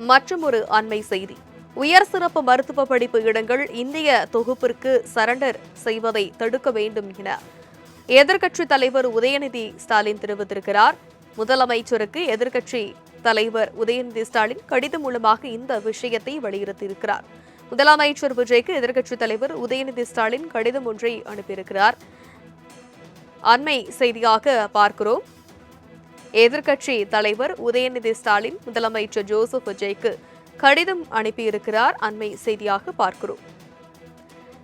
மற்றொரு அண்மை செய்தி. உயர் சிறப்பு மருத்துவ படிப்பு இடங்கள் இந்திய தொகுப்பிற்கு சரண்டர் செய்வதை தடுக்க வேண்டும் என எதிர்க்கட்சித் தலைவர் உதயநிதி ஸ்டாலின் தெரிவித்திருக்கிறார். முதலமைச்சருக்கு எதிர்க்கட்சி தலைவர் உதயநிதி ஸ்டாலின் கடிதம் மூலமாக இந்த விஷயத்தை வலியுறுத்தியிருக்கிறார். முதலமைச்சர் விஜய்க்கு எதிர்க்கட்சித் தலைவர் உதயநிதி ஸ்டாலின் கடிதம் ஒன்றை அனுப்பியிருக்கிறார். அண்மை செய்தியாக பார்க்கிறோம். எதிர்க்கட்சி தலைவர் உதயநிதி ஸ்டாலின் முதலமைச்சர் ஜோசப் விஜய்க்கு கடிதம் அனுப்பியிருக்கிறார். அண்மை செய்தியாக பார்க்கிறோம்.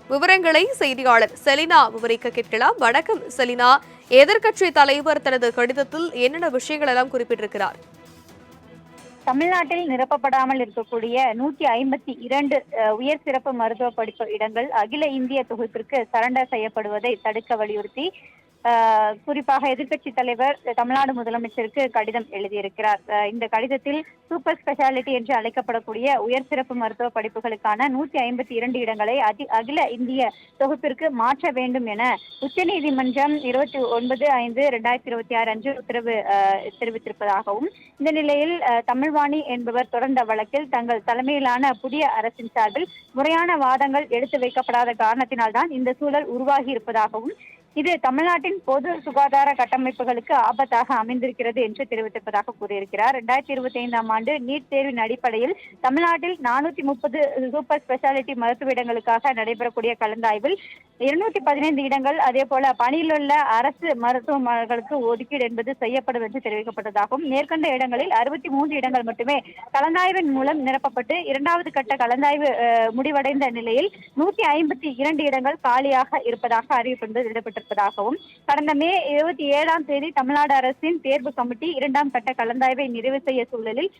விவரங்களை செய்தியாளர் செலினா விவரிக்க கேட்கலாம். வணக்கம் செலினா, எதிர்க்கட்சி தலைவர் தனது கடிதத்தில் என்னென்ன விஷயங்கள் எல்லாம் குறிப்பிட்டிருக்கிறார்? தமிழ்நாட்டில் நிரப்பப்படாமல் இருக்கக்கூடிய 152 உயர் சிறப்பு மருத்துவ படிப்பு இடங்கள் அகில இந்திய தொகுப்பிற்கு சரண்டர் செய்யப்படுவதை தடுக்க வலியுறுத்தி குறிப்பாக எதிர்க்கட்சி தலைவர் தமிழ்நாடு முதலமைச்சருக்கு கடிதம் எழுதியிருக்கிறார். இந்த கடிதத்தில் சூப்பர் ஸ்பெஷாலிட்டி என்று அழைக்கப்படக்கூடிய உயர் சிறப்பு மருத்துவ படிப்புகளுக்கான 152 இடங்களை அகில இந்திய தொகுப்பிற்கு மாற்ற வேண்டும் என உச்சநீதிமன்றம் 29/5/2026 அன்று உத்தரவு தெரிவித்திருப்பதாகவும், இந்த நிலையில் தமிழ்வாணி என்பவர் தொடர்ந்த வழக்கில் தங்கள் தலைமையிலான புதிய அரசின் சார்பில் முறையான வாதங்கள் எடுத்து வைக்கப்படாத காரணத்தினால்தான் இந்த சூழல் உருவாகி இருப்பதாகவும், இது தமிழ்நாட்டின் பொது சுகாதார கட்டமைப்புகளுக்கு ஆபத்தாக அமைந்திருக்கிறது என்று தெரிவித்திருப்பதாக கூறியிருக்கிறார். 2025ஆம் ஆண்டு நீட் தேர்வின் அடிப்படையில் தமிழ்நாட்டில் 430 சூப்பர் ஸ்பெஷாலிட்டி மருத்துவ இடங்களுக்காக நடைபெறக்கூடிய கலந்தாய்வில் 215 இடங்கள், அதே போல பணியிலுள்ள அரசு மருத்துவமனைகளுக்கு ஒதுக்கீடு என்பது செய்யப்படும் என்று தெரிவிக்கப்பட்டதாகவும், மேற்கண்ட இடங்களில் 63 இடங்கள் மட்டுமே கலந்தாய்வின் மூலம் நிரப்பப்பட்டு இரண்டாவது கட்ட கலந்தாய்வு முடிவடைந்த நிலையில் 152 இடங்கள் காலியாக இருப்பதாக அறிவிப்பு வெளியிடப்பட்டிருப்பதாகவும், கடந்த மே 27ஆம் தேதி தமிழ்நாடு அரசின் தேர்வு கமிட்டி இரண்டாம் கட்ட கலந்தாய்வை நிறைவு செய்ய சூழலில்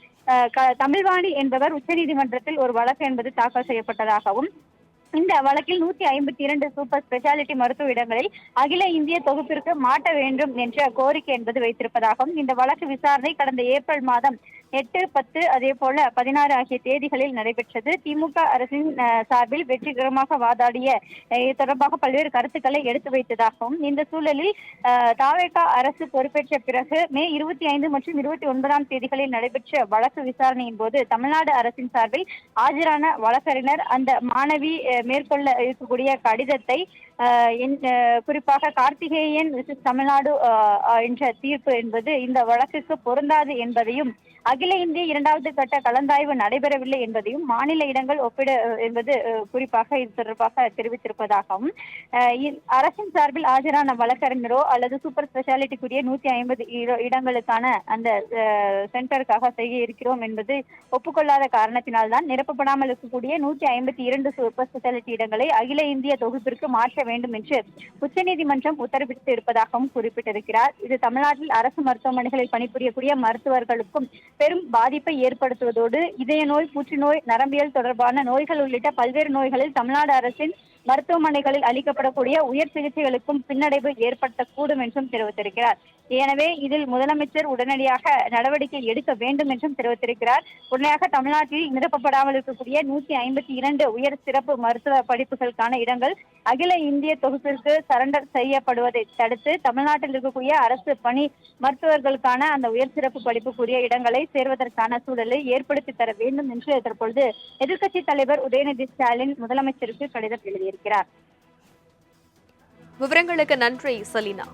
தமிழ்வாணி என்பவர் உச்சநீதிமன்றத்தில் ஒரு வழக்கு என்பது தாக்கல் செய்யப்பட்டதாகவும், இந்த வழக்கில் 152 சூப்பர் ஸ்பெஷாலிட்டி மருத்துவ இடங்களில் அகில இந்திய தொகுப்பிற்கு மாற்ற வேண்டும் என்ற கோரிக்கை என்பது வைத்திருப்பதாகவும், இந்த வழக்கு விசாரணை கடந்த ஏப்ரல் மாதம் 8, 10 அதே போல 16 ஆகிய தேதிகளில் நடைபெற்றது. திமுக அரசின் சார்பில் வெற்றிகரமாக வாதாடிய இது தொடர்பாக பல்வேறு கருத்துக்களை எடுத்து வைத்ததாகவும், இந்த சூழலில் தாவேக அரசு பொறுப்பேற்ற பிறகு மே 25 மற்றும் 29ஆம் தேதிகளில் நடைபெற்ற வழக்கு விசாரணையின் போது தமிழ்நாடு அரசின் சார்பில் ஆஜரான வழக்கறிஞர் அந்த மாணவி மேற்கொள்ள இருக்கக்கூடிய கடிதத்தை குறிப்பாக கார்த்திகேயன் தமிழ்நாடு என்ற தீர்ப்பு என்பது இந்த வழக்குக்கு பொருந்தாது என்பதையும், அகில இந்திய இரண்டாவது கட்ட கலந்தாய்வு நடைபெறவில்லை என்பதையும், மாநில இடங்கள் ஒப்பிட என்பது குறிப்பாக இது தொடர்பாக தெரிவித்திருப்பதாகவும், அரசின் சார்பில் ஆஜரான வழக்கறிஞரோ அல்லது சூப்பர் ஸ்பெஷாலிட்டிக்குரிய 150 இடங்களுக்கான அந்த சென்டருக்காக செய்ய இருக்கிறோம் என்பது ஒப்புக்கொள்ளாத காரணத்தினால்தான் நிரப்பப்படாமல் இருக்கக்கூடிய 152 சூப்பர் ஸ்பெஷாலிட்டி இடங்களை அகில இந்திய தொகுப்பிற்கு மாற்ற வேண்டும் என்று உச்சநீதிமன்றம் உத்தரவிட்டு இருப்பதாகவும் குறிப்பிட்டிருக்கிறார். இது தமிழ்நாட்டில் அரசு மருத்துவமனைகளில் பணிபுரியக்கூடிய மருத்துவர்களுக்கும் பெரும் பாதிப்பை ஏற்படுத்துவதோடு இதய நோய், புற்றுநோய், நரம்பியல் தொடர்பான நோய்கள் உள்ளிட்ட பல்வேறு நோய்களில் தமிழ்நாடு அரசின் மருத்துவமனைகளில் அளிக்கப்படக்கூடிய உயர் சிகிச்சைகளுக்கும் பின்னடைவு ஏற்படுத்தக்கூடும் என்றும் தெரிவித்திருக்கிறார். எனவே இதில் முதலமைச்சர் உடனடியாக நடவடிக்கை எடுக்க வேண்டும் என்றும் தெரிவித்திருக்கிறார். உடனடியாக தமிழ்நாட்டில் நிரப்பப்படாமல் இருக்கக்கூடிய 152 உயர் சிறப்பு மருத்துவ படிப்புகளுக்கான இடங்கள் அகில இந்திய தொகுப்பிற்கு சரண்டர் செய்யப்படுவதை தடுத்து தமிழ்நாட்டில் இருக்கக்கூடிய அரசு பணி மருத்துவர்களுக்கான அந்த உயர் சிறப்பு படிப்புக்குரிய இடங்களை சேர்வதற்கான சூழலை ஏற்படுத்தி தர வேண்டும் என்று தற்பொழுது எதிர்க்கட்சித் தலைவர் உதயநிதி ஸ்டாலின் முதலமைச்சருக்கு கடிதம் எழுதியிருக்கிறார். விவரங்களுக்கு நன்றி செலினா.